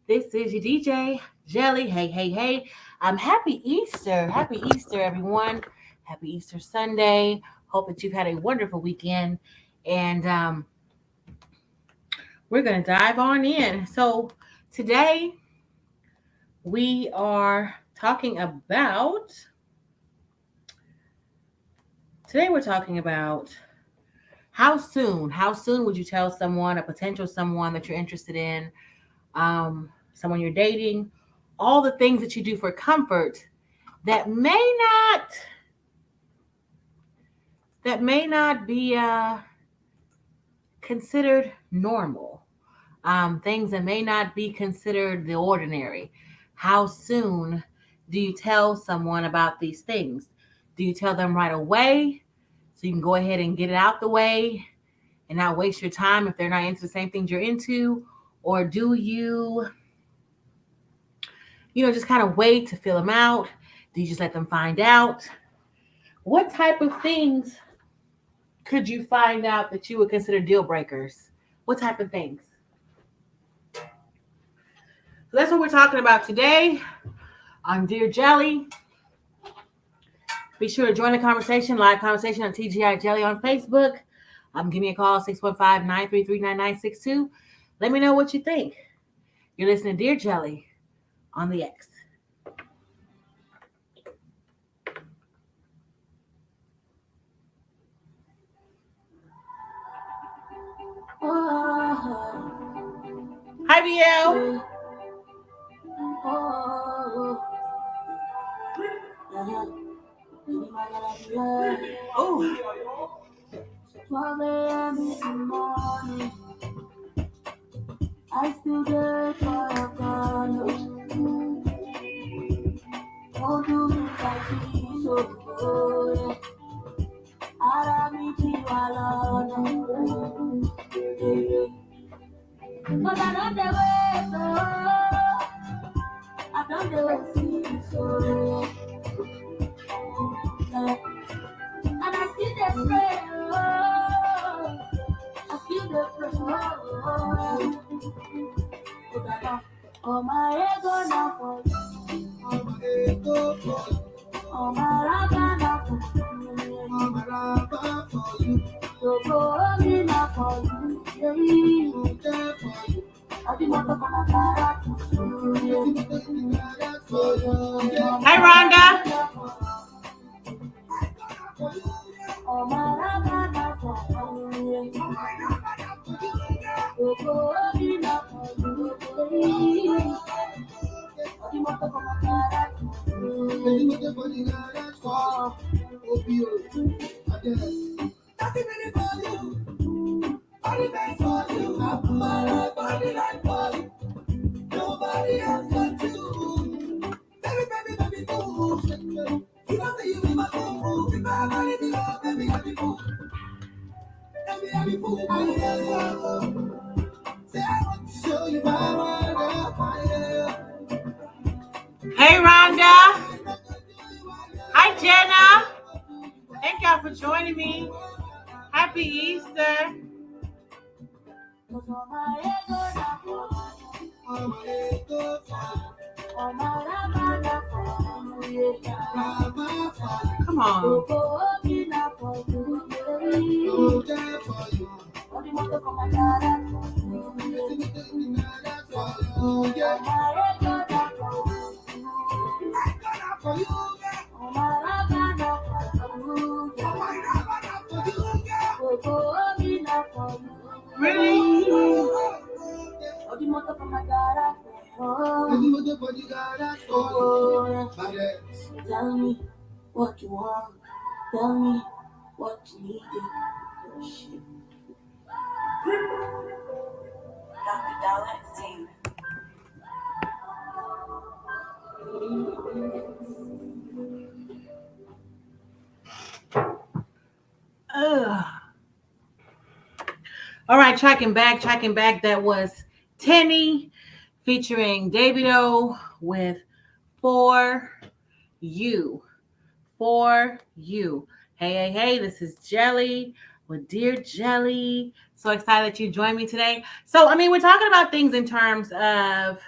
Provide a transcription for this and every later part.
This is your DJ, Jelly. Hey, hey, hey. Happy Easter. Happy Easter, everyone. Happy Easter Sunday. Hope that you've had a wonderful weekend. And we're going to dive on in. So, today we are talking about, today we're talking about how soon would you tell someone, a potential someone that you're interested in, someone you're dating, all the things that you do for comfort that may not be considered normal. Things that may not be considered the ordinary. How soon do you tell someone about these things? Do you tell them right away so you can go ahead and get it out the way and not waste your time if they're not into the same things you're into? Or do you just kind of wait to feel them out? Do you just let them find out? What type of things could you find out that you would consider deal breakers? What type of things? So that's what we're talking about today on Dear Jelly. Be sure to join the conversation, live conversation on TGI Jelly on Facebook. Give me a call, 615-933-9962. Let me know what you think. You're listening to Dear Jelly on the X. Hi, BL. Oh. 12 a.m. in the morning, I still there for a call. Don't do me like this, oh, yeah. I love you, alone. But I don't the way, so I don't the way, so yeah. And I see the prayer, I feel the pressure. Oh my ego now for you. Oh my ego for you. Oh my raba now for you. Oh my raba for you. So go me now for you. Yeah, for you. I did not come on a Hi Rhonda. Oh my raba now for you. So go me now for you. Nobody else but you. Baby, boo. You know that you be my boo. If I got it, baby, I be boo. Baby, I be boo. I am. Say I want to show you my fire. Hey, Rhonda. Hi, Jenna. Thank y'all for joining me. Happy Easter. Come on. Really? Tell me what you want. Tell me what you need. Oh, shit. Dr. Dollar Entertainment. Ugh. All right, tracking back. That was Tenny featuring Davido with For You. For You. Hey, this is Jelly with Dear Jelly. So excited that you joined me today. So, we're talking about things in terms of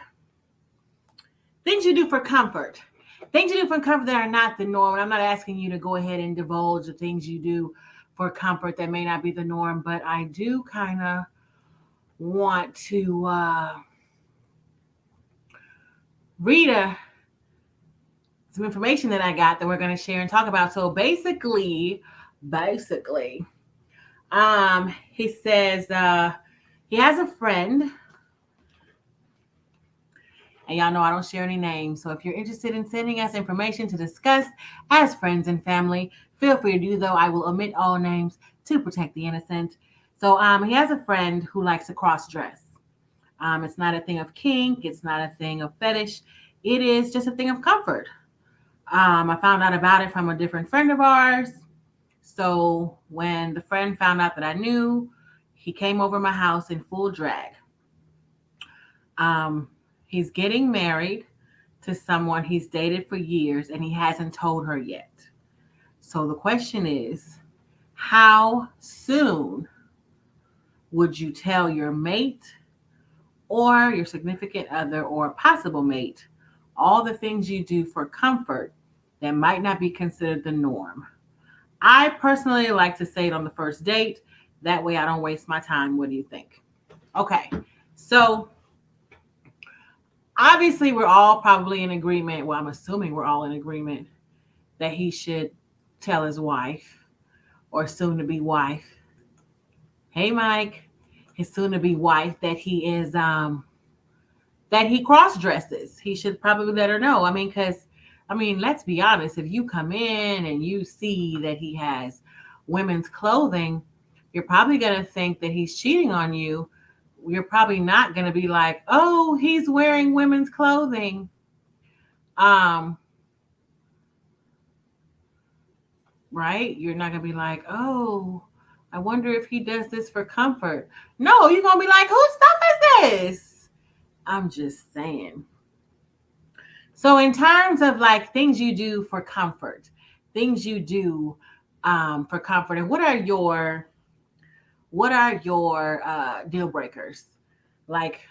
Things you do for comfort. Things you do for comfort that are not the norm. And I'm not asking you to go ahead and divulge the things you do for comfort that may not be the norm, but I do kind of want to read some information that I got that we're going to share and talk about. So basically, he says he has a friend, and y'all know I don't share any names. So if you're interested in sending us information to discuss as friends and family, feel free to do though. I will omit all names to protect the innocent. So he has a friend who likes to cross dress. It's not a thing of kink. It's not a thing of fetish. It is just a thing of comfort. I found out about it from a different friend of ours. So when the friend found out that I knew, he came over my house in full drag. Um, he's getting married to someone he's dated for years and he hasn't told her yet. So the question is, how soon would you tell your mate or your significant other or a possible mate all the things you do for comfort that might not be considered the norm? I personally like to say it on the first date. That way I don't waste my time. What do you think? Okay. So obviously we're all probably in agreement. Well, I'm assuming we're all in agreement that he should tell his wife or soon to be wife, hey Mike, his soon to be wife, that he cross dresses. He should probably let her know. I mean, let's be honest. If you come in and you see that he has women's clothing, you're probably gonna think that he's cheating on you. You're probably not gonna be like, "Oh, he's wearing women's clothing." Um, right? You're not gonna be like, "Oh, I wonder if he does this for comfort." No, you're gonna be like, "Whose stuff is this?" I'm just saying. So, in terms of like things you do for comfort, things you do for comfort, and what are your deal breakers? Like,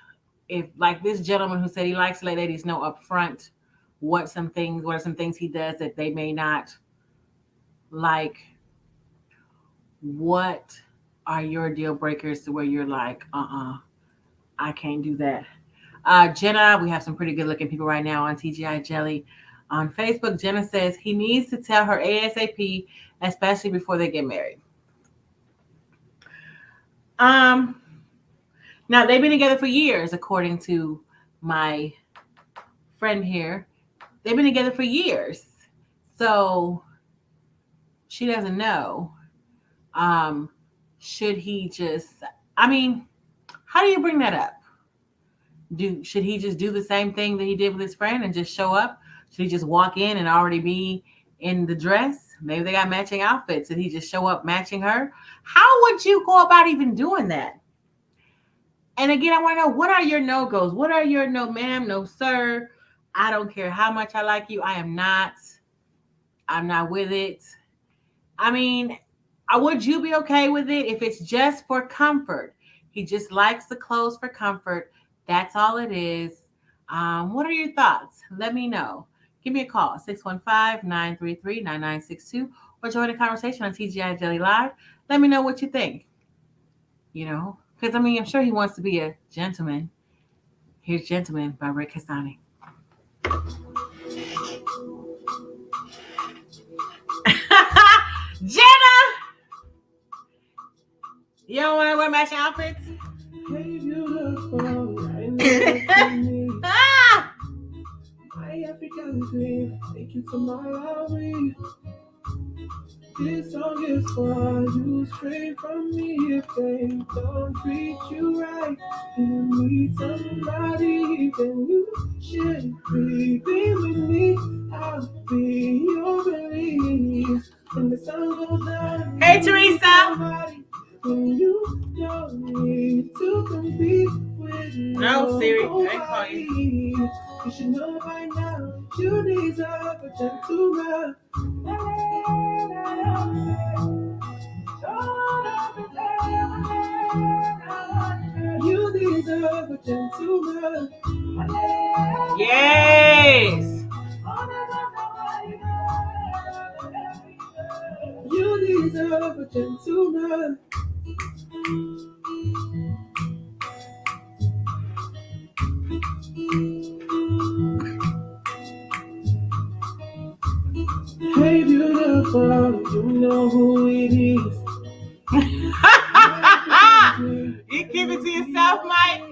if like this gentleman who said he likes to let ladies know up front what are some things he does that they may not like. What are your deal breakers to where you're like, I can't do that? Jenna, we have some pretty good looking people right now on TGI Jelly on Facebook. Jenna says he needs to tell her ASAP, especially before they get married. Um, Now they've been together for years, according to my friend here. They've been together for years, so she doesn't know. Um, should he just? I mean, how do you bring that up? Should he just do the same thing that he did with his friend and just show up? Should he just walk in and already be in the dress? Maybe they got matching outfits. Did he just show up matching her? How would you go about even doing that? And again, I want to know, what are your no goes? What are your no ma'am, no sir? I don't care how much I like you. I am not. I'm not with it. I mean, would you be okay with it if it's just for comfort? He just likes the clothes for comfort. That's all it is. What are your thoughts? Let me know. Give me a call, 615-933-9962, or join the conversation on TGI Jelly Live. Let me know what you think, because I mean, I'm sure he wants to be a gentleman. Here's Gentleman by Rick Hassani. Jenna! You don't want to wear matching outfits? Hey, beautiful, I know me. Ah! My African queen, take you to my lobby. This song is for you, straight from me. If they don't treat you right, you need somebody, then you should be with me. I'll be your belief. When the sun goes down, Hey, Teresa. somebody, when you don't need to compete with No, Siri, I ain't calling you. You should know by now you deserve a gentleman. You deserve a gentleman. Yay! gentleman. Hey, beautiful, you know who it is. You keep it to yourself, Mike.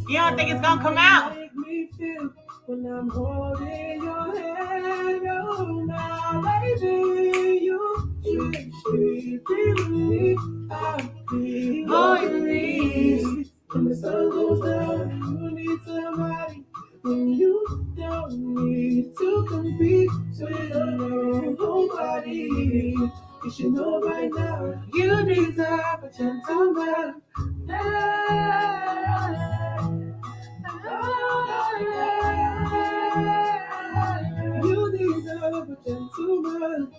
You don't think it's gonna come out? Make me feel when I'm holding your hand, oh my baby, you should be with me. I'll be all you need. When the sun goes down, you need somebody. When you don't need to compete with nobody. You should know by now you deserve a gentleman. You deserve a gentleman.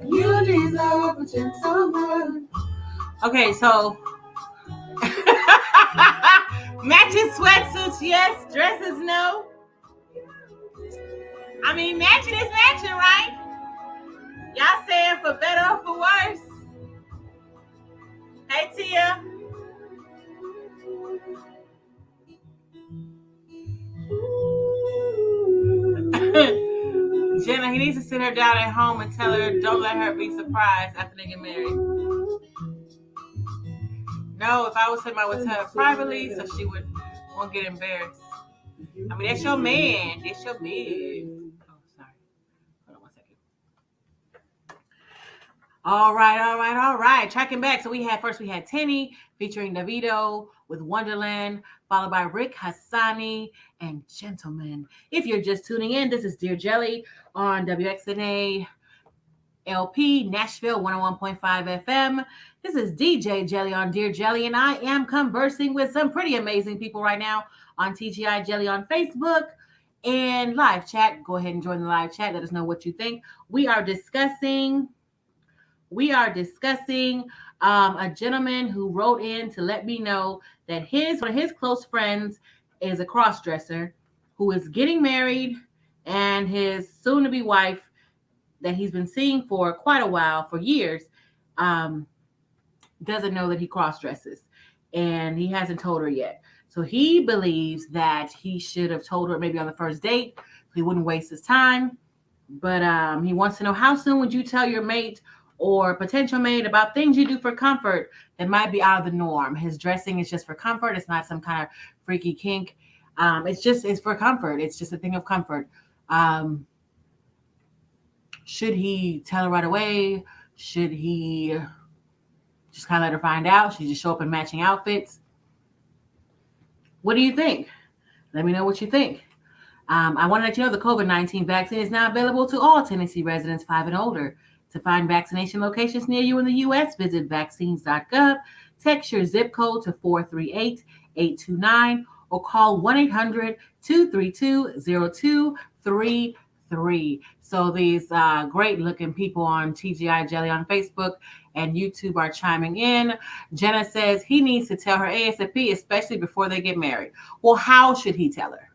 You deserve a gentleman. Okay, so matching sweatsuits, yes. Dresses, no. I mean, matching is matching, right? Y'all saying for better or for worse? Hey, Tia. Jenna, he needs to sit her down at home and tell her, don't let her be surprised after they get married. No, if I was him, I would tell her privately so she won't get embarrassed. I mean, that's your man. That's your man. Oh, sorry. Hold on 1 second. All right. Tracking back. So we had Tenny featuring Davido with Wonderland, followed by Rick Hassani and Gentleman. If you're just tuning in, this is Dear Jelly on WXNA LP Nashville 101.5 FM. This is DJ Jelly on Dear Jelly, and I am conversing with some pretty amazing people right now on TGI Jelly on Facebook and live chat. Go ahead and join the live chat. Let us know what you think. We are discussing a gentleman who wrote in to let me know that one of his close friends is a cross-dresser who is getting married, and his soon-to-be wife that he's been seeing for quite a while, for years, doesn't know that he cross-dresses, and he hasn't told her yet. So he believes that he should have told her maybe on the first date so he wouldn't waste his time. But he wants to know, how soon would you tell your mate or potential mate about things you do for comfort that might be out of the norm? His dressing is just for comfort. It's not some kind of freaky kink. It's for comfort. It's just a thing of comfort. Should he tell her right away? Should he just kind of let her find out? Should he just show up in matching outfits? What do you think? Let me know what you think. I want to let you know the COVID-19 vaccine is now available to all Tennessee residents 5 and older. To find vaccination locations near you in the U.S., visit vaccines.gov, text your zip code to 438-829, or call 1-800-232-0233. So these great-looking people on TGI Jelly on Facebook and YouTube are chiming in. Jenna says he needs to tell her ASAP, especially before they get married. Well, how should he tell her?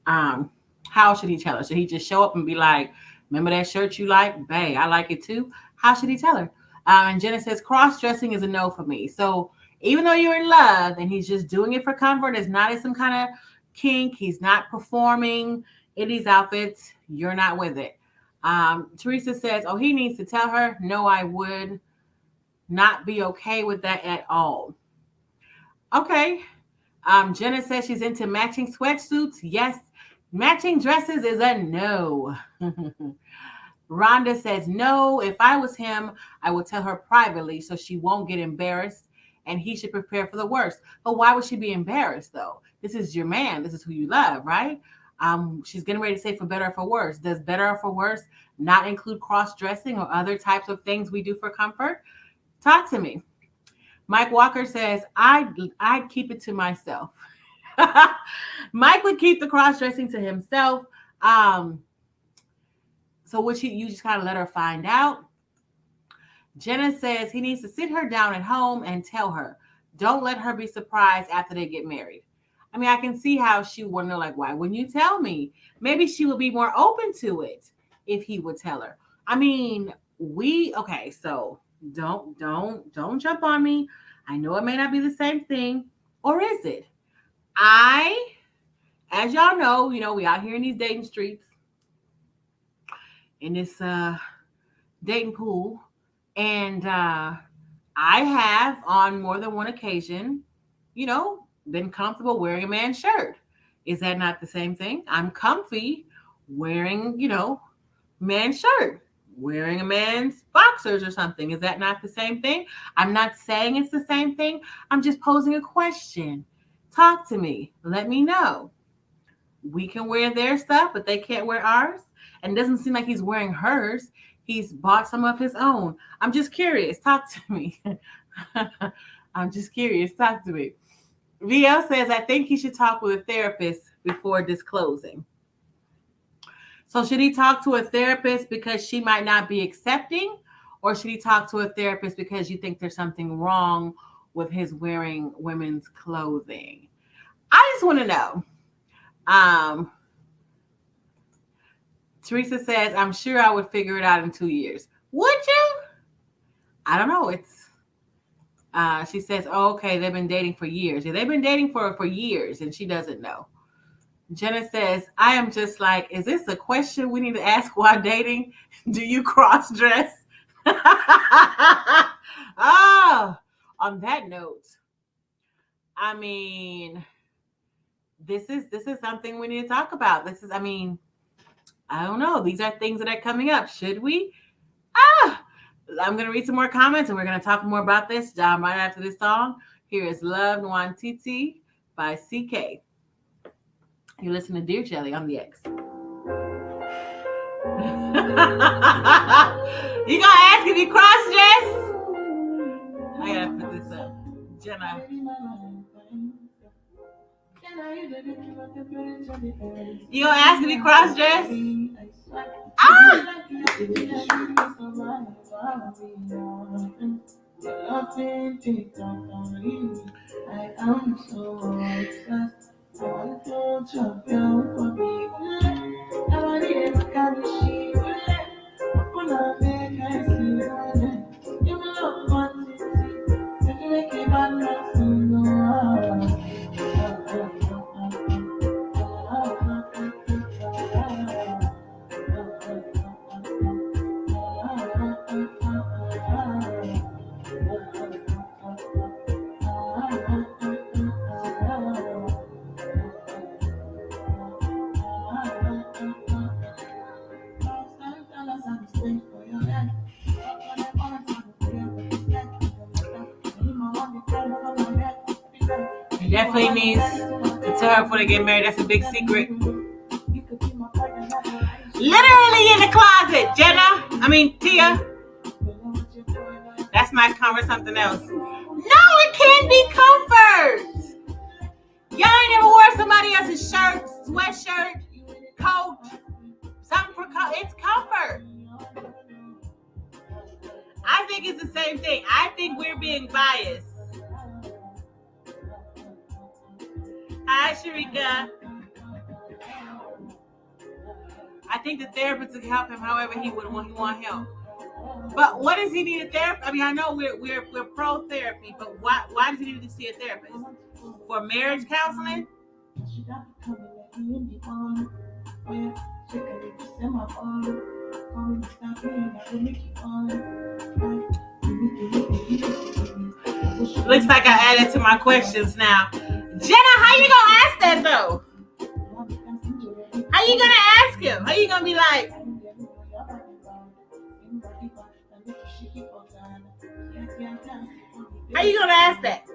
How should he tell her? Should he just show up and be like, remember that shirt you like? Bae, I like it too. How should he tell her? And Jenna says, cross-dressing is a no for me. So even though you're in love and he's just doing it for comfort, it's not as some kind of kink. He's not performing in these outfits. You're not with it. Teresa says, oh, he needs to tell her. No, I would not be okay with that at all. Okay. Jenna says she's into matching sweatsuits. Yes. Matching dresses is a no. Rhonda says, no, if I was him, I would tell her privately so she won't get embarrassed, and he should prepare for the worst. But why would she be embarrassed, though? This is your man. This is who you love, right? She's getting ready to say for better or for worse. Does better or for worse not include cross-dressing or other types of things we do for comfort? Talk to me. Mike Walker says, I'd keep it to myself. Mike would keep the cross-dressing to himself. So would you just kind of let her find out? Jenna says he needs to sit her down at home and tell her. Don't let her be surprised after they get married. I mean, I can see how she would know, like, why wouldn't you tell me? Maybe she would be more open to it if he would tell her. I mean, okay, so don't jump on me. I know it may not be the same thing, or is it? I, as y'all know, we out here in these dating streets, in this dating pool, and I have on more than one occasion, been comfortable wearing a man's shirt. Is that not the same thing? I'm comfy wearing, man's shirt, wearing a man's boxers or something. Is that not the same thing? I'm not saying it's the same thing. I'm just posing a question. Talk to me. Let me know. We can wear their stuff, but they can't wear ours. And it doesn't seem like he's wearing hers. He's bought some of his own. I'm just curious. Talk to me. I'm just curious. Talk to me. VL says, I think he should talk with a therapist before disclosing. So should he talk to a therapist because she might not be accepting? Or should he talk to a therapist because you think there's something wrong with his wearing women's clothing? I just want to know. Teresa says, I'm sure I would figure it out in 2 years. Would you? I don't know. She says, oh, okay, they've been dating for years. Yeah, they've been dating for years, and she doesn't know. Jenna says, I am just like, is this a question we need to ask while dating? Do you cross-dress? Oh, on that note, I mean, this is something we need to talk about. I don't know. These are things that are coming up. Should we? I'm going to read some more comments and we're going to talk more about this right after this song. Here is Love Nwantiti by CK. You listen to Dear Jelly on the X. You going to ask if you cross-dress? I got to put this up. Jenna. You going to ask if you cross-dress? I am so obsessed. I want to chop your body. I want to carry she. I want to make her see. You will love one thing. If you make it bad, nothing. Definitely needs to tell her before they get married. That's a big secret. Literally in the closet, Jenna. Tia. That's not comfort, something else. No, it can be comfort. Y'all ain't never wore somebody else's shirt, sweatshirt, coat, something for comfort. It's comfort. I think it's the same thing. I think we're being biased. Hi, Sharika. I think the therapist would help him however he would want help. But what does he need a therapist? I know we're pro therapy, but why does he need to see a therapist? For marriage counseling? Looks like I added to my questions now. Jenna, how you gonna ask that though? How you gonna ask him? How you gonna be like? How you gonna ask that?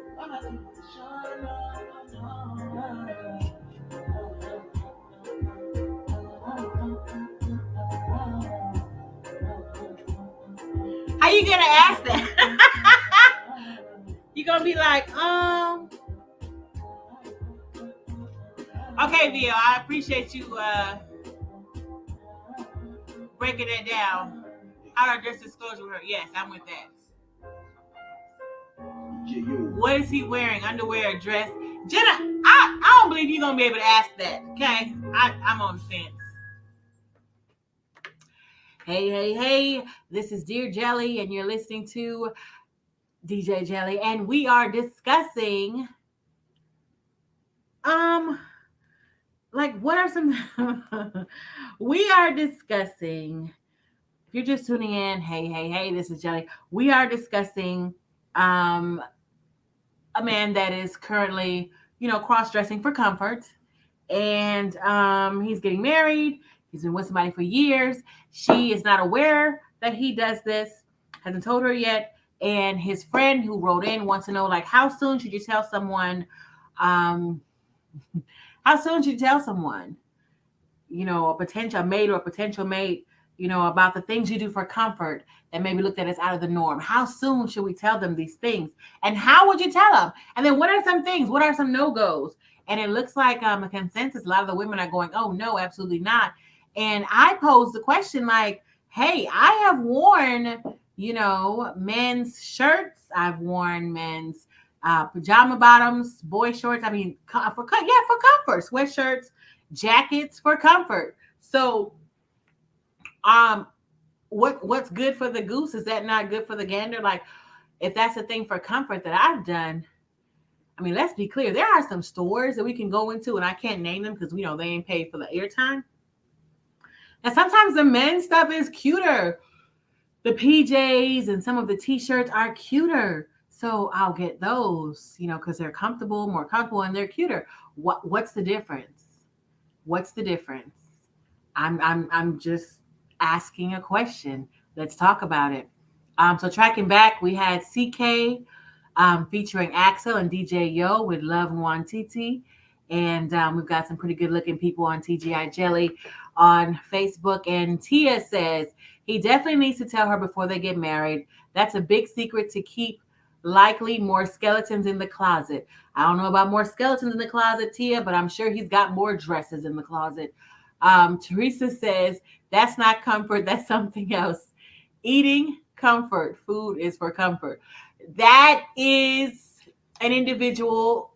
How you gonna ask that? You gonna be like, okay, Vio, I appreciate you breaking that down. How to address disclosure with her? Yes, I'm with that. What is he wearing? Underwear or dress? Jenna, I don't believe you're gonna be able to ask that. Okay, I'm on the fence. Hey, hey, hey! This is Dear Jelly, and you're listening to DJ Jelly, and we are discussing um like what are some we are discussing, if you're just tuning in, hey, hey, hey, this is Jelly. We are discussing um a man that is currently, cross-dressing for comfort, and he's getting married. He's been with somebody for years. She is not aware that he does this, hasn't told her yet. And his friend who wrote in wants to know, like, how soon should you tell someone? Um, how soon should you tell someone, a potential mate or a potential mate, about the things you do for comfort that may be looked at as out of the norm? How soon should we tell them these things? And how would you tell them? And then what are some things? What are some no-goes? And it looks like a consensus. A lot of the women are going, oh, no, absolutely not. And I pose the question like, hey, I have worn, men's shirts. I've worn men's pajama bottoms, boy shorts. I mean, for comfort, sweatshirts, jackets for comfort. So, what's good for the goose, is that not good for the gander? Like, if that's a thing for comfort that I've done, I mean, let's be clear. There are some stores that we can go into, and I can't name them because we know they ain't paid for the airtime. And sometimes the men's stuff is cuter. The PJs and some of the t-shirts are cuter. So I'll get those, because they're comfortable, more comfortable, and they're cuter. What's the difference? What's the difference? I'm just asking a question. Let's talk about it. So tracking back, we had CK featuring Axel and DJ Yo with Love Nwantiti. And we've got some pretty good looking people on TGI Jelly on Facebook. And Tia says he definitely needs to tell her before they get married. That's a big secret to keep. Likely more skeletons in the closet. I don't know about more skeletons in the closet, Tia, but I'm sure he's got more dresses in the closet. Teresa says that's not comfort. That's something else. Eating comfort. Food is for comfort. That is an individual,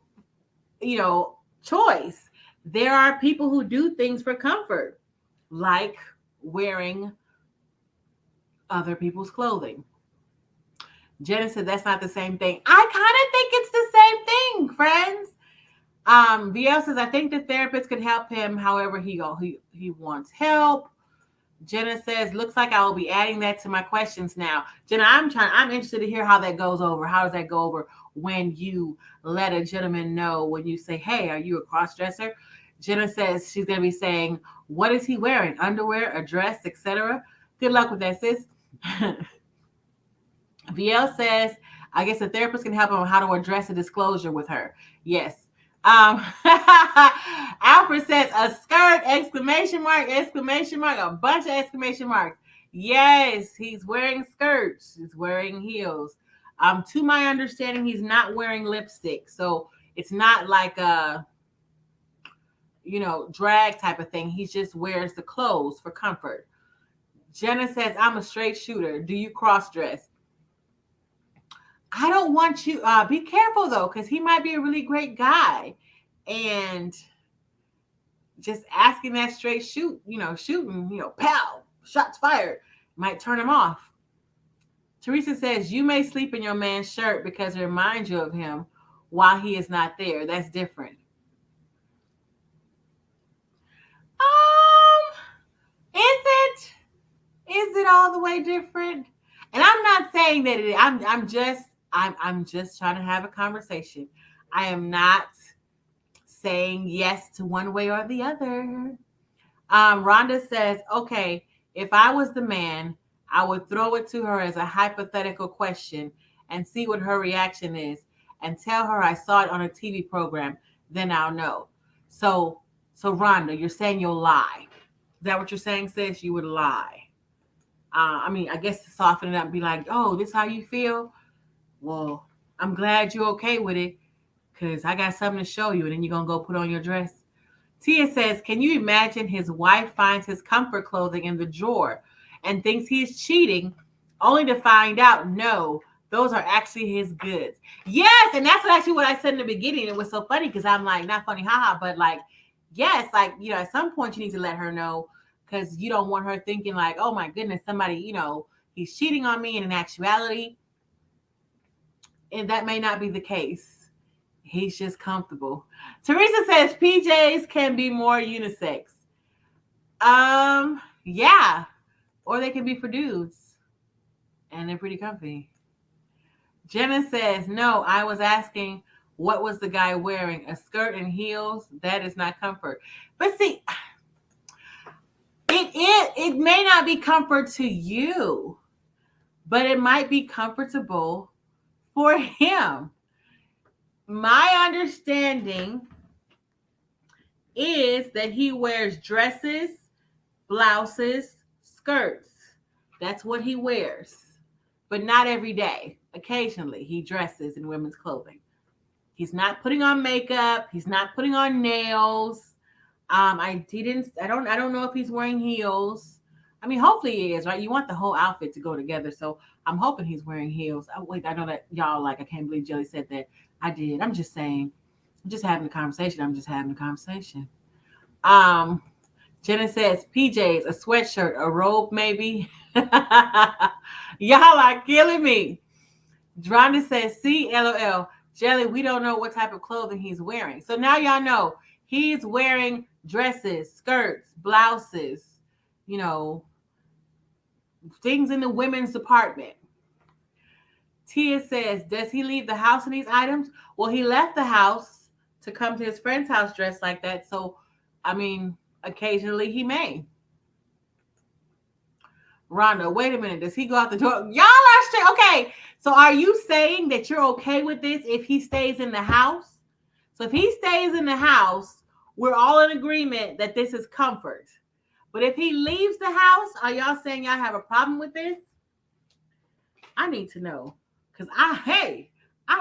choice. There are people who do things for comfort, like wearing other people's clothing. Jenna said that's not the same thing. I kind of think it's the same thing, friends. VL says I think the therapist could help him however he wants help. Jenna says looks like I will be adding that to my questions now. Jenna, I'm interested to hear how that goes over. How does that go over when you let a gentleman know, when you say, hey, are you a cross-dresser? Jenna says she's going to be saying, what is he wearing? Underwear, a dress, etc. Good luck with that, sis. VL says, I guess the therapist can help him on how to address a disclosure with her. Yes. Alfred says, a skirt, exclamation mark, a bunch of exclamation marks. Yes, he's wearing skirts. He's wearing heels. To my understanding, he's not wearing lipstick. So it's not like a, drag type of thing. He just wears the clothes for comfort. Jenna says, I'm a straight shooter. Do you cross-dress? I don't want you, be careful though, because he might be a really great guy. And just asking that straight shooting, pow, shots fired, might turn him off. Teresa says, you may sleep in your man's shirt because it reminds you of him while he is not there. That's different. Is it all the way different? And I'm not saying that it is. I'm just trying to have a conversation. I am not saying yes to one way or the other. Rhonda says, okay, if I was the man, I would throw it to her as a hypothetical question and see what her reaction is and tell her I saw it on a TV program. Then I'll know. So Rhonda, you're saying you'll lie. Is that what you're saying, sis? You would lie. I guess to soften it up and be like, oh, this how you feel? Well, I'm glad you're okay with it because I got something to show you, and then you're going to go put on your dress. Tia says, can you imagine his wife finds his comfort clothing in the drawer and thinks he's cheating only to find out, no, Those are actually his goods. Yes, and that's actually what I said in the beginning. It was so funny because I'm like, not funny, haha, but like, yes, like, at some point you need to let her know because you don't want her thinking like, oh my goodness, somebody, he's cheating on me. And in actuality, and that may not be the case. He's just comfortable. Teresa says PJs can be more unisex. Yeah, or they can be for dudes, and they're pretty comfy. Jenna says, no, I was asking what was the guy wearing? A skirt and heels? That is not comfort. But see, it may not be comfort to you, but it might be comfortable for him. My understanding is that he wears dresses, blouses, skirts. That's what he wears, but not every day. Occasionally, he dresses in women's clothing. He's not putting on makeup. He's not putting on nails. I don't know if he's wearing heels. I mean, hopefully he is, right? You want the whole outfit to go together. So I'm hoping he's wearing heels. Oh, wait, I know that y'all like, I can't believe Jelly said that. I did. I'm just saying. I'm just having a conversation. I'm just having a conversation. Um, Jenna says PJs, a sweatshirt, a robe, maybe. Y'all are killing me. Dronda says, see, LOL. Jelly, we don't know what type of clothing he's wearing. So now y'all know he's wearing dresses, skirts, blouses, you know, things in the women's department. Tia says, does he leave the house in these items? Well, he left the house to come to his friend's house dressed like that. So, I mean, occasionally he may. Rhonda, wait a minute. Does he go out the door? Y'all are straight. Okay. So are you saying that you're okay with this if he stays in the house? So if he stays in the house, we're all in agreement that this is comfort. But if he leaves the house, are y'all saying y'all have a problem with this? I need to know. Because I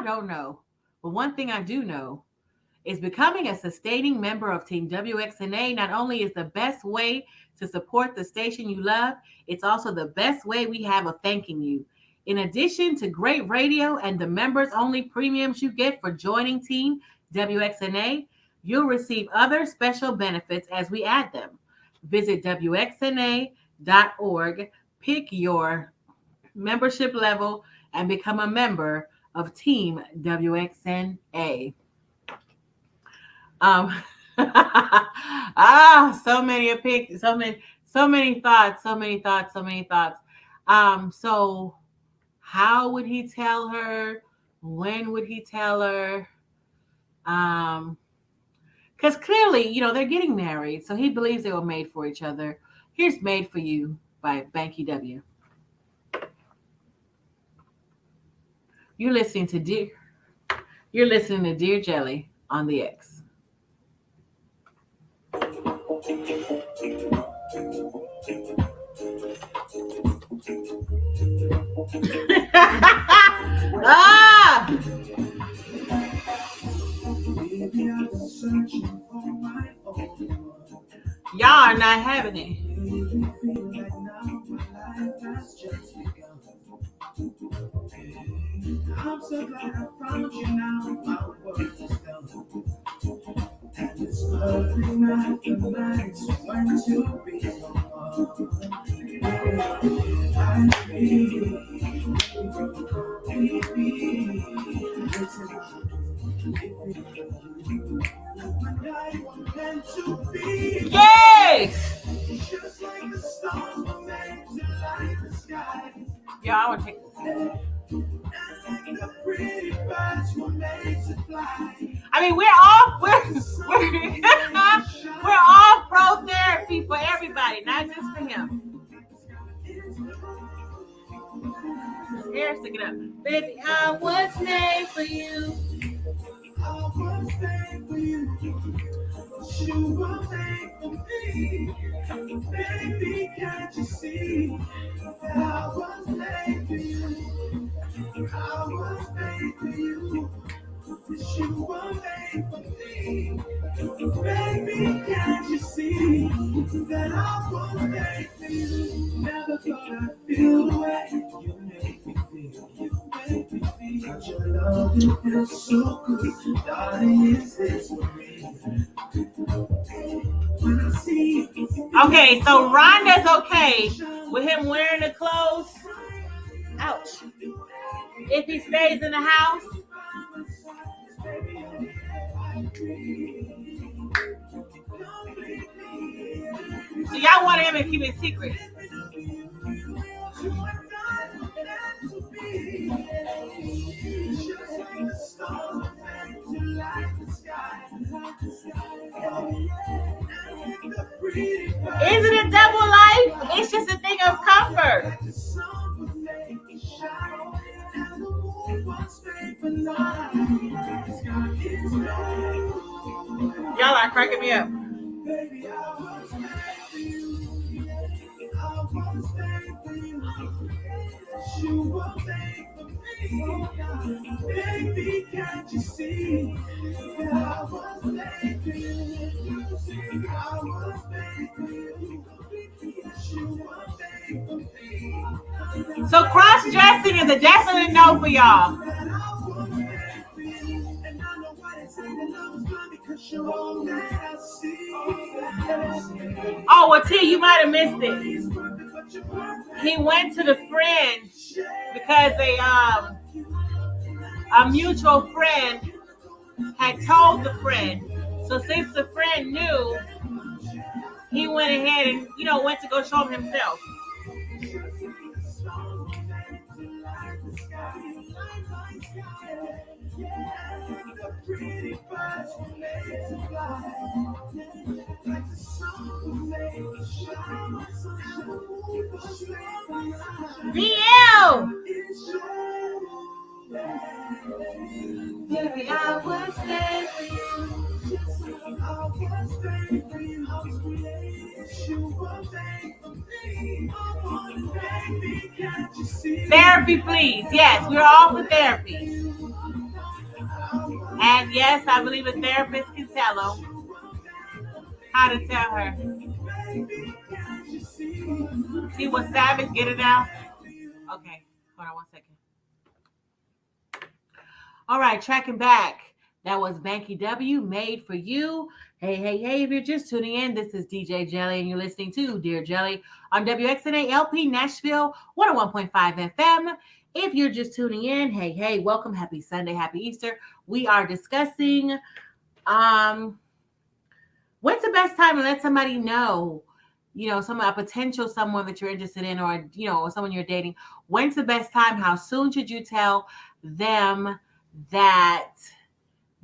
don't know. But one thing I do know is becoming a sustaining member of Team WXNA not only is the best way to support the station you love, it's also the best way we have of thanking you. In addition to great radio and the members-only premiums you get for joining Team WXNA, you'll receive other special benefits as we add them. Visit WXNA.org, pick your membership level, and become a member of Team WXNA. So many opinions, so many thoughts. So how would he tell her? When would he tell her? Because clearly, they're getting married, so he believes they were made for each other. Here's Made for You by Banky W. You're listening to Dear Jelly on the X. Y'all are not having it. I'm so glad I found you now. My work is done. And it's perfect mathematics when to be I feel, Yes! Just like the stars were made to light the sky. Yeah, I want to take this. And like the pretty birds were made to fly. I mean, we're all pro therapy for everybody, not just for him. His hair sticking up. Baby, I was made for you. I was made for you. You were made for me. Baby, can't you see that I was made for you? I was made for you. You were made for me. Baby, can't you see that I was made for you? Never thought I'd feel the way you make me feel. You make love you feels so good. Darling, is this for me? When I see you, Okay, so Rhonda's okay with him wearing the clothes. Ouch. If he stays in the house. So y'all want him to keep it secret. Is it a double life? It's just a thing of comfort. Y'all are cracking me up. Baby, can't you see? I was made for you. I was made for you. You were made for me. So cross-dressing is a definite no for y'all. Oh, well, T, you might have missed it. He went to the friend because a mutual friend had told the friend. So since the friend knew, he went ahead and, went to go show him himself. DL! Baby, I was there for you. Therapy, please. Yes, we're all for therapy. And yes, I believe a therapist can tell him how to tell her. See what Savage, get it now? Okay, hold on 1 second. All right, tracking back. That was Banky W, Made for You. Hey, hey, hey, if you're just tuning in, this is DJ Jelly, and you're listening to Dear Jelly on WXNA LP Nashville 101.5 FM. If you're just tuning in, hey, hey, welcome. Happy Sunday, happy Easter. We are discussing when's the best time to let somebody know, a potential someone that you're interested in, or, someone you're dating. When's the best time? How soon should you tell them that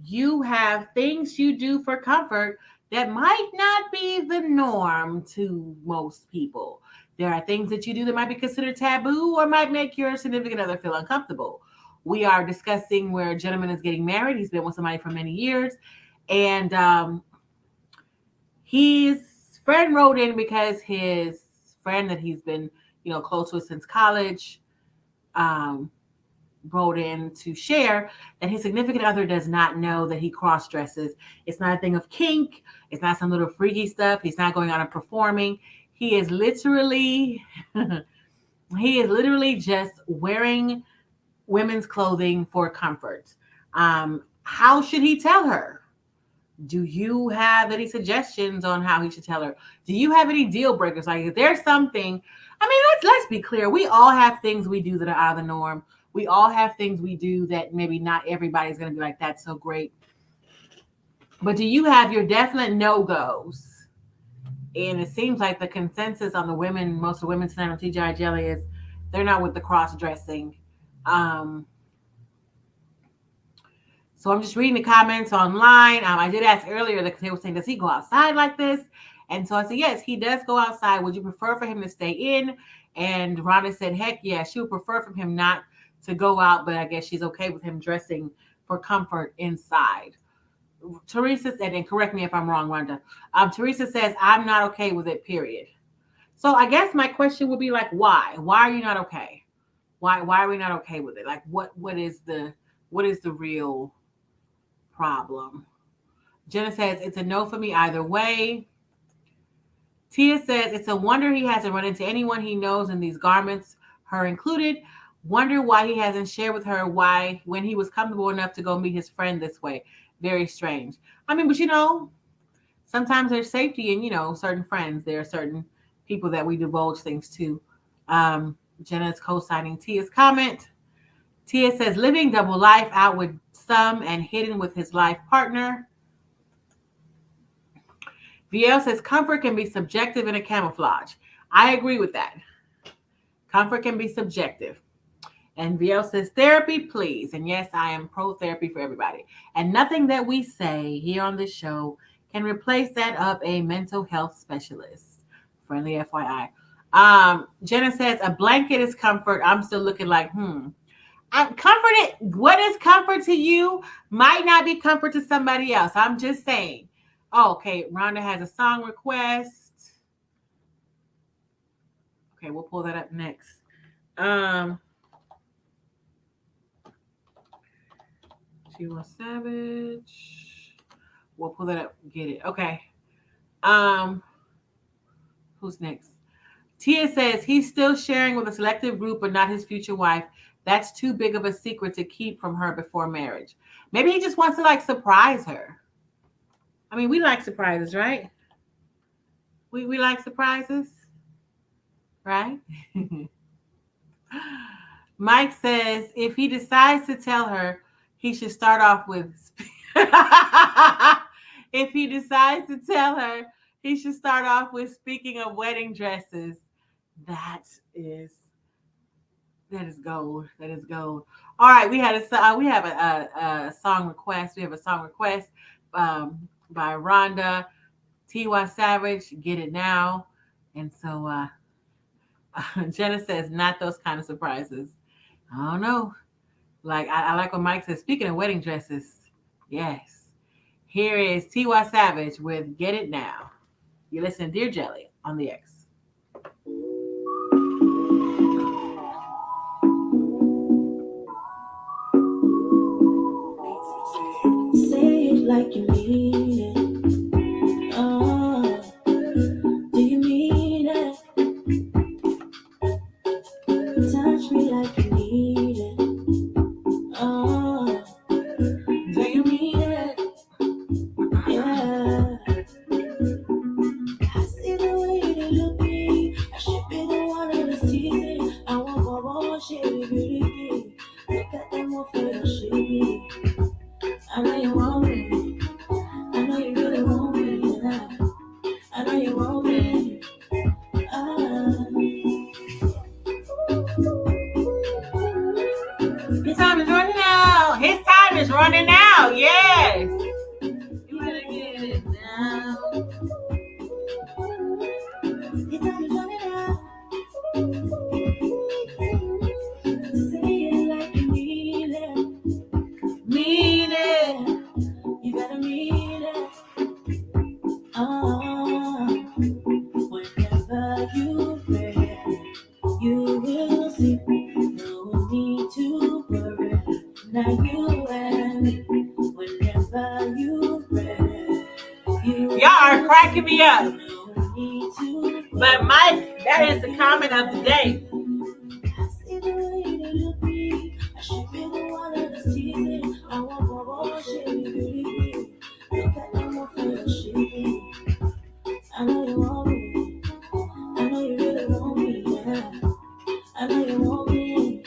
you have things you do for comfort that might not be the norm to most people? There are things that you do that might be considered taboo or might make your significant other feel uncomfortable. We are discussing where a gentleman is getting married. He's been with somebody for many years. And his friend wrote in because his friend that he's been, close with since college, wrote in to share that his significant other does not know that he cross-dresses. It's not a thing of kink. It's not some little freaky stuff. He's not going out and performing. He is literally just wearing women's clothing for comfort. How should he tell her? Do you have any suggestions on how he should tell her? Do you have any deal breakers? Like, if there's something, let's be clear. We all have things we do that are out of the norm. We all have things we do that maybe not everybody's going to be like, that's so great. But do you have your definite no-goes? And it seems like the consensus on most of the women tonight on TGI Jelly is they're not with the cross-dressing. So I'm just reading the comments online. I did ask earlier that they were saying, does he go outside like this? And so I said, yes, he does go outside. Would you prefer for him to stay in? And Rhonda said, heck yeah, she would prefer for him not to go out, but I guess she's okay with him dressing for comfort inside. Teresa said, and correct me if I'm wrong, Rhonda. Teresa says, I'm not okay with it, period. So I guess my question would be like, why? Why are you not okay? Why are we not okay with it? Like, what is the real problem? Jenna says, it's a no for me either way. Tia says, it's a wonder he hasn't run into anyone he knows in these garments, her included. Wonder why he hasn't shared with her why when he was comfortable enough to go meet his friend this way. Very strange. I mean, but sometimes there's safety in, certain friends. There are certain people that we divulge things to. Jenna is co-signing Tia's comment. Tia says, living double life out with some and hidden with his life partner. VL says, comfort can be subjective in a camouflage. I agree with that. Comfort can be subjective. And VL says, therapy, please. And yes, I am pro therapy for everybody. And nothing that we say here on this show can replace that of a mental health specialist. Friendly FYI. Jenna says, a blanket is comfort. I'm still looking like, I'm comforted. What is comfort to you might not be comfort to somebody else. I'm just saying. Oh, okay. Rhonda has a song request. Okay, we'll pull that up next. Tiwa Savage. We'll pull that up. Get it. Okay. Who's next? Tia says he's still sharing with a selective group, but not his future wife. That's too big of a secret to keep from her before marriage. Maybe he just wants to surprise her. I mean, we like surprises, right? We like surprises, right? Mike says if he decides to tell her, he should start off with. If he decides to tell her, he should start off with speaking of wedding dresses. That is gold. That is gold. All right, we have a song request. We have a song request by Rhonda Tiwa Savage. Get it now. And so Jenna says, not those kind of surprises. I don't know. I like what Mike says. Speaking of wedding dresses, yes. Here is Tiwa Savage with Get It Now. You listen to Dear Jelly on the X. Say it like you mean it. Oh, do you mean it? Touch me like you need it. Oh, do you mean it? Yeah. I see the way you look at me. I should be the one in the season. I want more shit, beauty. Look at them more for your shit. I know you want me. I know you really want me. Yeah. I know you want me. His time is running out. His time is running out. Yes. You better get it now. Your time is running out. Say it like you mean it. Mean it. You better mean it. Whenever you pray, you will see. No need to worry. Now you and me. Whenever you pray, Y'all are cracking me up. no need to But Mike, that is the comment of the day. I see the way they look me. I should be the one in the season. I want more shit, beauty. Look at them more for your shit. I know you want me. I know you really want me. Yeah. I know you want me.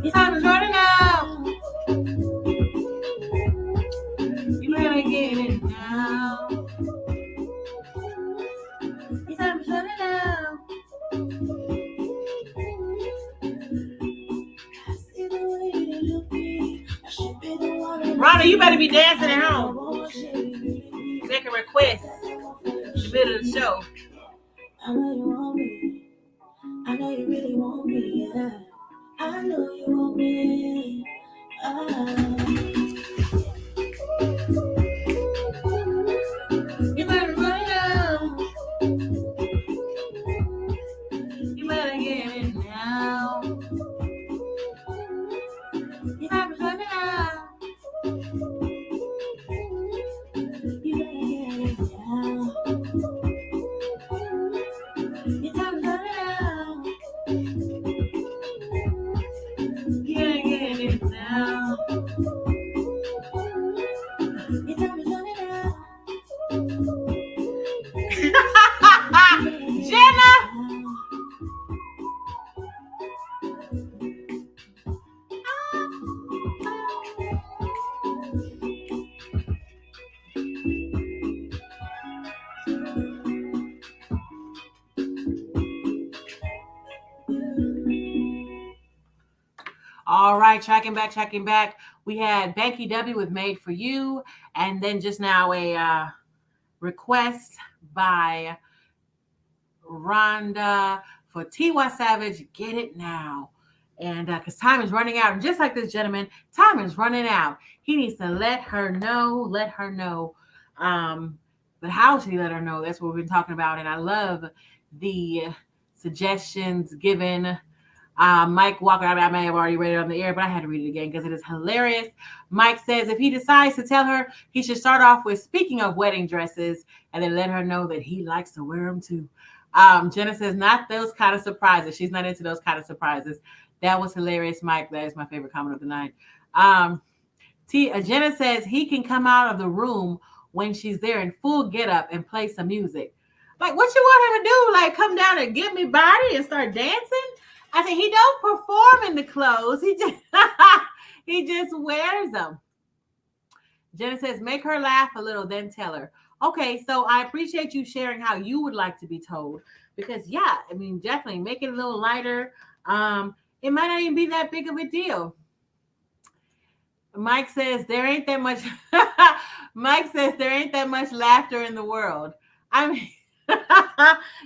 Your time is running out. You better get it now. Your time is running out. I see the way they look me. I should be the one. Rhonda, you better be dancing at home. Make a request in the middle of the show. I know you want me. I know you really want me. Yeah. I know you want me. You better run it out. You better get it now. Your time is running out. You better get it now. Your time is running out. Can't get it now. Your time is running out. Jenna. All right, tracking back. We had Becky W with Made for You, and then just now a request by Rhonda for T.Y. Savage, Get It Now. And because time is running out, and just like this gentleman, time is running out. He needs to let her know. But how should he let her know? That's what we've been talking about. And I love the suggestions given. Mike Walker, I may have already read it on the air, but I had to read it again because it is hilarious. Mike says if he decides to tell her, he should start off with speaking of wedding dresses and then let her know that he likes to wear them too. Jenna says not those kind of surprises. She's not into those kind of surprises. That was hilarious, Mike. That is my favorite comment of the night. Jenna says he can come out of the room when she's there in full getup and play some music. Like, what you want him to do? Like, come down and get me body and start dancing? I said, he don't perform in the clothes. He just wears them. Jenna says, make her laugh a little, then tell her. Okay, so I appreciate you sharing how you would like to be told. Because, yeah, I mean, definitely make it a little lighter. It might not even be that big of a deal. Mike says, there ain't that much. Mike says, there ain't that much laughter in the world. I mean,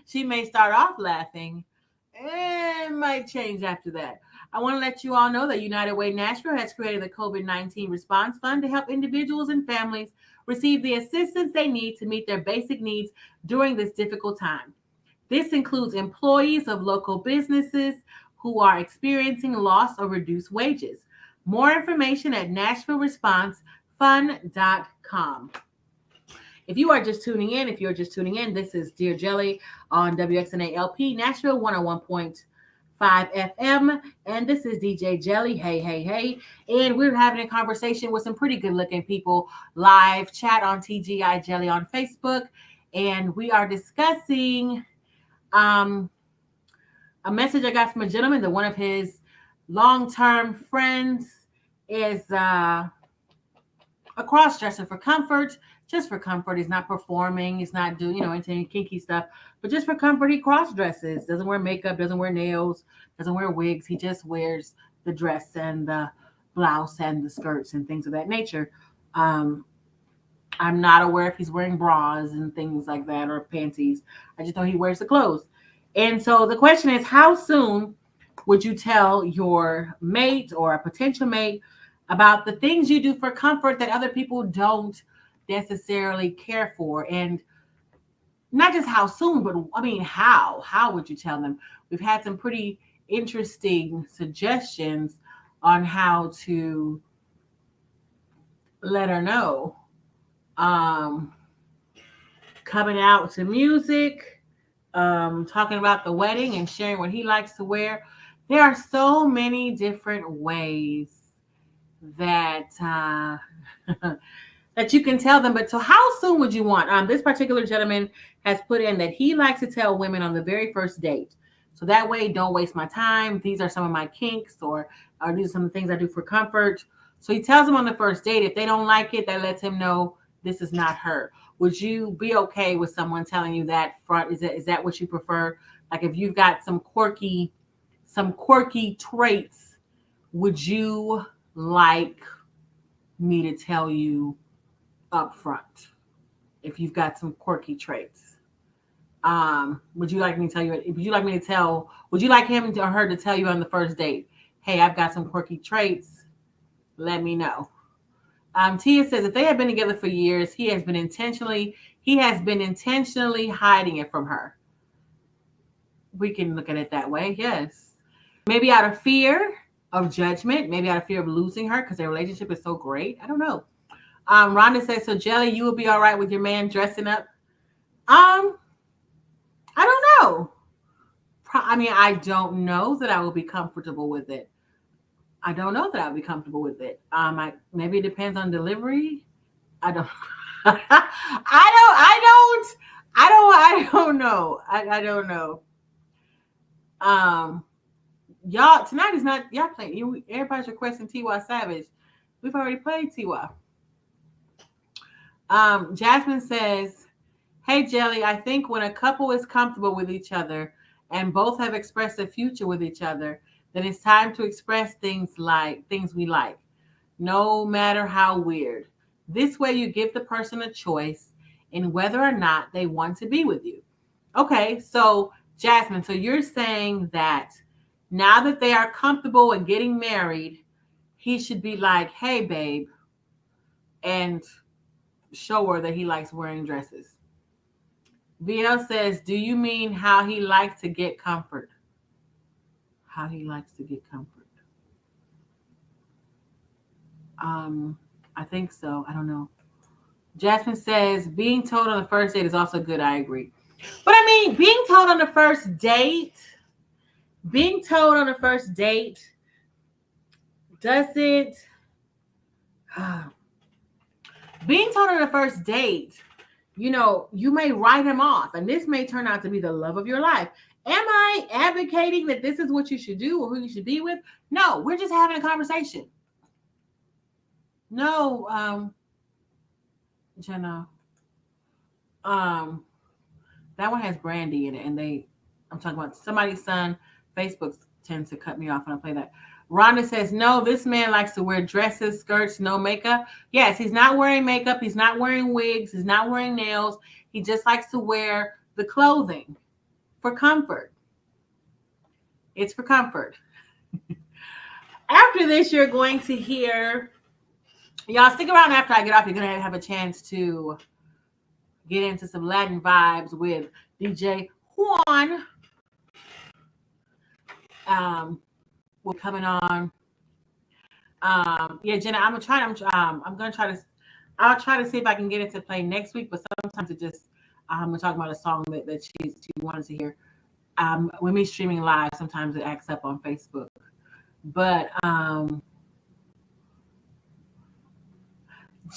she may start off laughing. It might change after that. I want to let you all know that United Way Nashville has created the COVID-19 Response Fund to help individuals and families receive the assistance they need to meet their basic needs during this difficult time. This includes employees of local businesses who are experiencing loss or reduced wages. More information at NashvilleResponseFund.com. If you're just tuning in, this is Dear Jelly on WXNA LP, Nashville 101.5 FM. And this is DJ Jelly. Hey. And we're having a conversation with some pretty good looking people live chat on TGI Jelly on Facebook. And we are discussing a message I got from a gentleman that one of his long-term friends is a cross-dresser for comfort. Just for comfort. He's not performing. He's not doing, any kinky stuff. But just for comfort, he cross-dresses. Doesn't wear makeup. Doesn't wear nails. Doesn't wear wigs. He just wears the dress and the blouse and the skirts and things of that nature. I'm not aware if he's wearing bras and things like that or panties. I just know he wears the clothes. And so the question is, how soon would you tell your mate or a potential mate about the things you do for comfort that other people don't necessarily care for? And not just how soon, but I mean, how would you tell them? We've had some pretty interesting suggestions on how to let her know. Coming out to music, talking about the wedding and sharing what he likes to wear. There are so many different ways that that you can tell them. But so how soon would you want? This particular gentleman has put in that he likes to tell women on the very first date. So that way, don't waste my time. These are some of my kinks, or these are some of the things I do for comfort. So he tells them on the first date. If they don't like it, that lets him know this is not her. Would you be okay with someone telling you that front? Is that what you prefer? Like if you've got some quirky traits, would you like me to tell you up front if you've got some quirky traits? Would you like me to tell you? Would you like him or her to tell you on the first date, hey, I've got some quirky traits, let me know. Tia says if they have been together for years, he has been intentionally hiding it from her. We can look at it that way, yes. Maybe out of fear of judgment, maybe out of fear of losing her because their relationship is so great. I don't know. Rhonda says, so Jelly, you will be all right with your man dressing up? I don't know. I mean, I don't know that I will be comfortable with it. I don't know that I'll be comfortable with it. Maybe it depends on delivery. I don't. I don't know. I don't know. Um, y'all tonight is not y'all playing. Everybody's requesting T.Y. Savage. We've already played T.Y. Jasmine says, "Hey Jelly, I think when a couple is comfortable with each other and both have expressed a future with each other, then it's time to express things we like, no matter how weird. This way you give the person a choice in whether or not they want to be with you." Okay, so Jasmine, so you're saying that now that they are comfortable and getting married, he should be like, "Hey babe," and show her that he likes wearing dresses. VL says, "Do you mean how he likes to get comfort?" How he likes to get comfort. I think so. I don't know. Jasmine says, "Being told on the first date is also good." I agree. But I mean, being told on the first date, does it, being told on the first date, you may write him off and this may turn out to be the love of your life. Am I advocating that this is what you should do or who you should be with? No, we're just having a conversation. No, Jenna. That one has Brandy in it, and I'm talking about somebody's son. Facebook tends to cut me off when I play that. Rhonda says, "No, this man likes to wear dresses, skirts, no makeup." Yes, he's not wearing makeup. He's not wearing wigs. He's not wearing nails. He just likes to wear the clothing for comfort. It's for comfort. After this, you're going to hear, y'all stick around after I get off. You're going to have a chance to get into some Latin vibes with DJ Juan. We're coming on. Yeah, Jenna, I'll try to see if I can get it to play next week, but sometimes it just, we're talking about a song that she wanted to hear. When me streaming live, sometimes it acts up on Facebook. But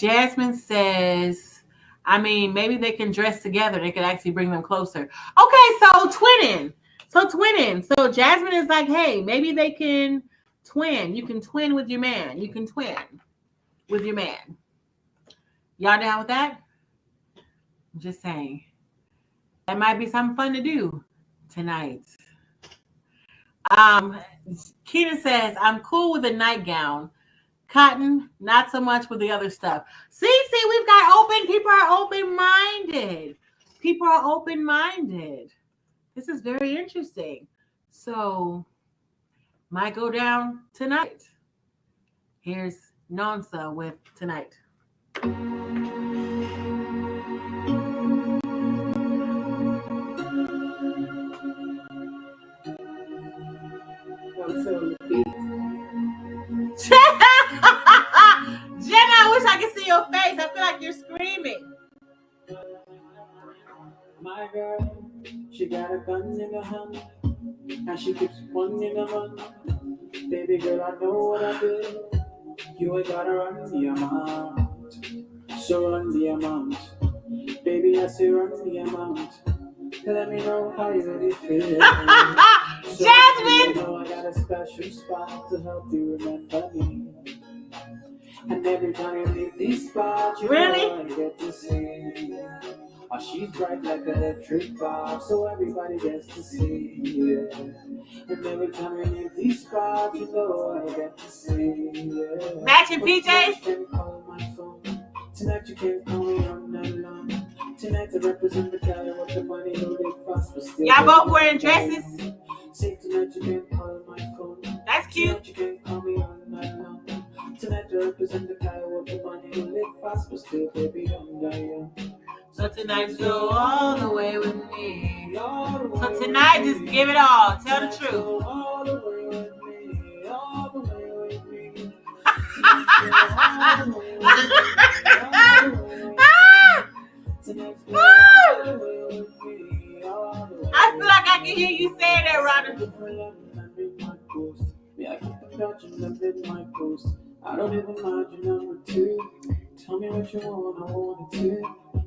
Jasmine says, I mean, maybe they can dress together. They could actually bring them closer. Okay, so twinning. So Jasmine is like, hey, maybe they can twin. You can twin with your man. You can twin with your man. Y'all down with that? I'm just saying. That might be something fun to do tonight. Keena says, "I'm cool with a nightgown. Cotton, not so much with the other stuff." See, we've got people are open-minded. This is very interesting. So, might go down tonight. Here's Nonsa with Tonight. Jenna, I wish I could see your face. I feel like you're screaming. My girl, she got a gun in her hand, and she keeps one in her hand. Baby girl, I know what I do. You ain't gotta run the amount, so run the amount. Baby, I say run the amount. Let me know how you really feel. So Jasmine! You know I got a special spot to help you remember me. And every time you leave this spot, you really? know I get to see. Oh, she's bright like an electric bulb, so everybody gets to see. Yeah. And every time you leave this spot, you know I get to see. Yeah. Matching PJs? You can call my phone. Tonight you can't call me on night long. Tonight I represent the guy with the money who live fast but still. Y'all both wearing dresses? Say tonight you can't call my phone. That's cute. Tonight you can't call me on night long. Tonight I represent the guy with the money who live fast but still, baby, don't die young. So tonight go all the way with me. So tonight just give it all. Tell the truth. All the way with me. All the way with me. I feel like I can hear you saying that, Rhonda. Yeah, I keep on dodging them in my post. I don't even mind your number two. Tell me what you want, I want it too.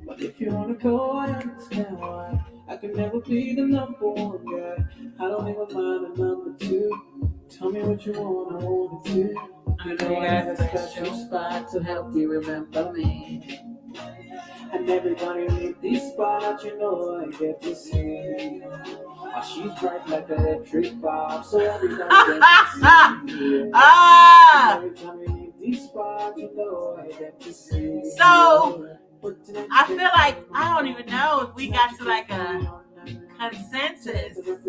But if you wanna go, I understand why. I can never be the number one guy. I don't even mind the number two. Tell me what you want, I want it too. You know I have a special spot to help you remember me. And everybody leave this spot, you know I get to see. She's bright like an electric bulb, so everybody gets to see. Ah! Every time we leave this spot, you know I get to see. So I feel like I don't even know if we got to like a consensus of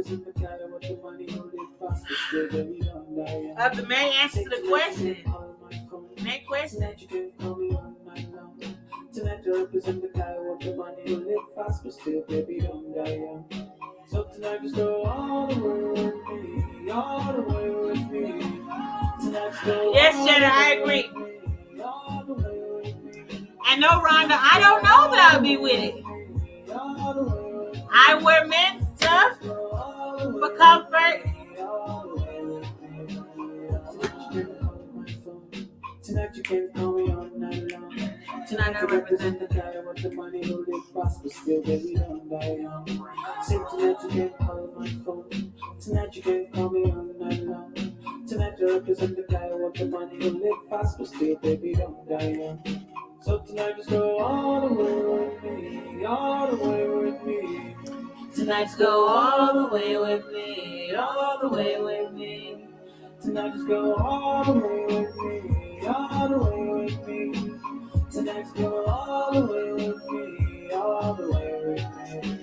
the main answer to the question. Main question. Tonight you represent the guy with the money who live fast, but still, baby, don't die young. So tonight just go all the way with me, all the way with me. Tonight just go yes, all Jenna, the I way agree. with me, all the way with me. I know, Rhonda, I don't know that I'll be with it. I wear men's stuff for comfort. Tonight you can call me all night long. Tonight I represent the guy with the money who live fast, but still baby don't die young. Say tonight you can call my phone. Tonight you can call me all night long. Tonight I represent the guy with the money who live fast, but still baby don't die young. So tonight just go all the way with me, all the way with me. Tonight just go all the way with me, all the way with me. Tonight just go all the way with me, all the way with me. Tonight just go all the way with me, all the way with me.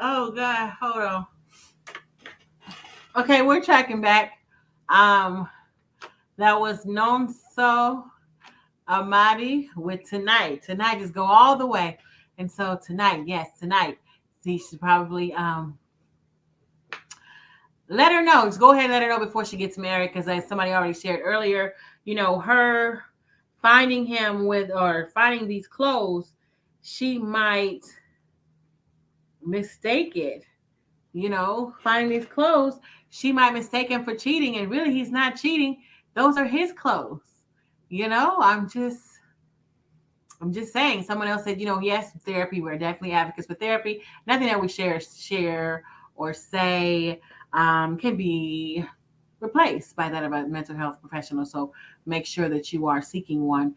Oh God, hold on. Okay, we're tracking back. That was Nonso Amadi with Tonight. Tonight just go all the way. And so tonight, yes, tonight. See, she should probably let her know. Just go ahead and let her know before she gets married, because as somebody already shared earlier, you know, her finding him with or finding these clothes, she might mistake it. You know, finding these clothes, she might mistake him for cheating, and really he's not cheating. Those are his clothes. You know, I'm just saying. Someone else said, you know, yes, therapy. We're definitely advocates for therapy. Nothing that we share or say can be replaced by that of a mental health professional. So make sure that you are seeking one.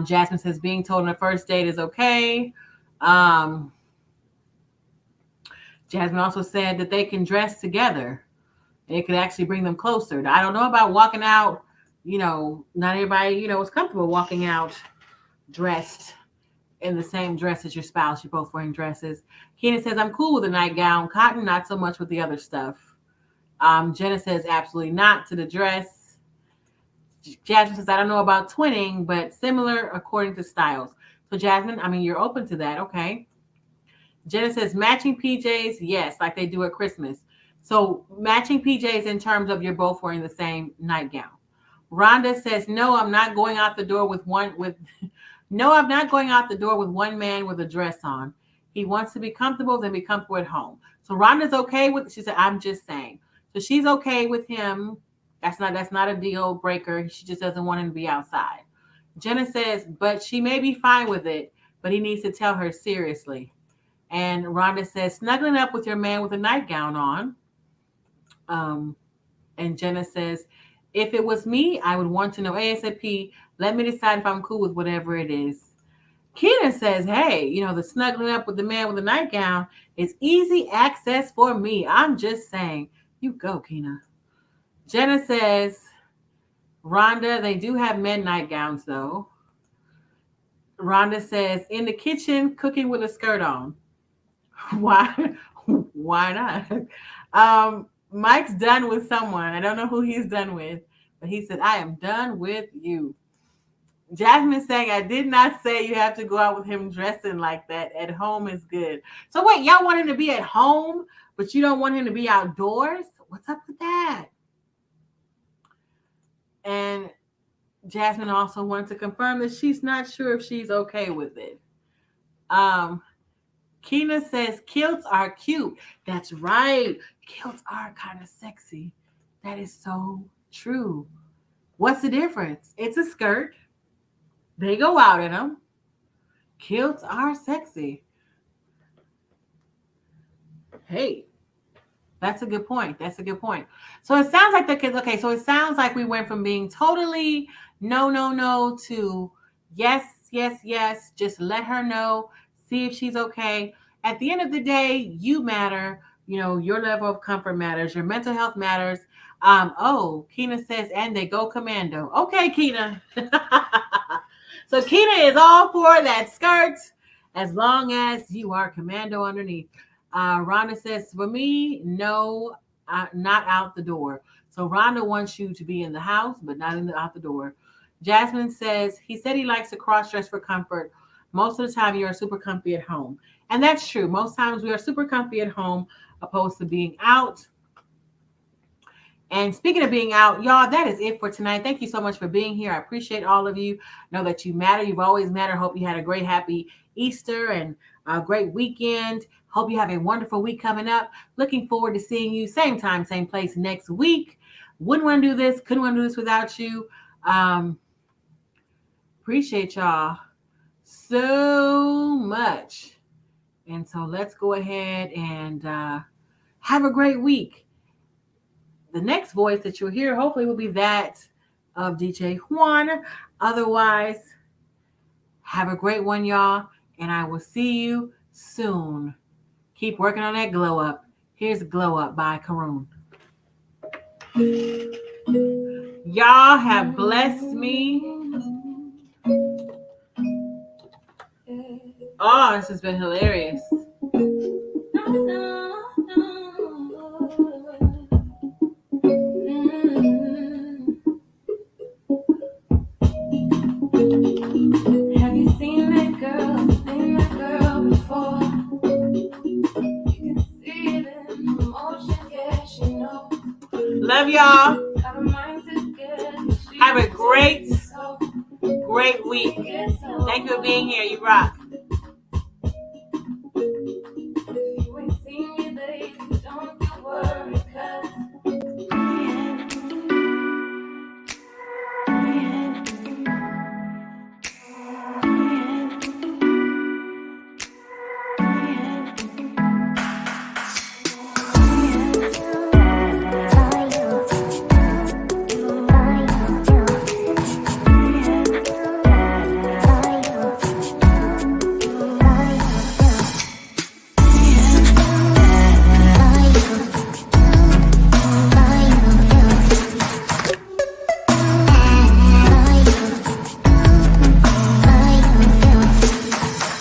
Jasmine says being told on the first date is okay. Jasmine also said that they can dress together. It could actually bring them closer. I don't know about walking out. You know, not everybody, you know, is comfortable walking out dressed in the same dress as your spouse. You're both wearing dresses. Keenan says, I'm cool with a nightgown. Cotton, not so much with the other stuff. Jenna says, absolutely not to the dress. Jasmine says, I don't know about twinning, but similar according to styles. So Jasmine, I mean, you're open to that. Okay. Jenna says, matching PJs, yes, like they do at Christmas. So matching PJs in terms of you're both wearing the same nightgown. Rhonda says, no, I'm not going out the door with one man with a dress on. He wants to be comfortable, then be comfortable at home. So Rhonda's okay with, she said, I'm just saying. So she's okay with him. That's not a deal breaker. She just doesn't want him to be outside. Jenna says, but she may be fine with it, but he needs to tell her seriously. And Rhonda says, snuggling up with your man with a nightgown on. And Jenna says, if it was me, I would want to know ASAP. Let me decide if I'm cool with whatever it is. Keena says, hey, you know, the snuggling up with the man with the nightgown is easy access for me. I'm just saying. You go, Keena. Jenna says, Rhonda, they do have men nightgowns, though. Rhonda says, in the kitchen, cooking with a skirt on. Why? Why not? Mike's done with someone. I don't know who he's done with, but he said, I am done with you. Jasmine saying, I did not say you have to go out with him dressing like that. At home is good. So wait, y'all want him to be at home, but you don't want him to be outdoors? What's up with that? And Jasmine also wanted to confirm that she's not sure if she's okay with it. Um, Keena says kilts are cute. That's right. Kilts are kind of sexy. That is so true. What's the difference? It's a skirt. They go out in them. Kilts are sexy. Hey, that's a good point. That's a good point. So it sounds like the kids, okay, so it sounds like we went from being totally no, no, no to yes, yes, yes. Just let her know, see if she's okay. At the end of the day, you matter. You know, your level of comfort matters, your mental health matters. Oh, Keena says, and they go commando. Okay, Keena. So Keena is all for that skirt as long as you are commando underneath. Rhonda says, for me, no, not out the door. So Rhonda wants you to be in the house, but not out the door. Jasmine says, he said he likes to cross dress for comfort. Most of the time, you're super comfy at home. And that's true. Most times, we are super comfy at home opposed to being out. And speaking of being out, y'all, that is it for tonight. Thank you so much for being here. I appreciate all of you. Know that you matter. You've always mattered. Hope you had a great, happy Easter and a great weekend. Hope you have a wonderful week coming up. Looking forward to seeing you same time, same place next week. Wouldn't want to do this. Couldn't want to do this without you. Appreciate y'all so much. And so let's go ahead and have a great week. The next voice that you'll hear hopefully will be that of DJ Juan. Otherwise, have a great one, y'all. And I will see you soon. Keep working on that glow up. Here's Glow Up by Karoon. Y'all have blessed me. Oh, this has been hilarious. Have you seen that girl? Seen that girl before? You can see it in the motion, yeah, she knows. Love y'all. Got her mind together. Have a great week. Thank you for being here. You rock.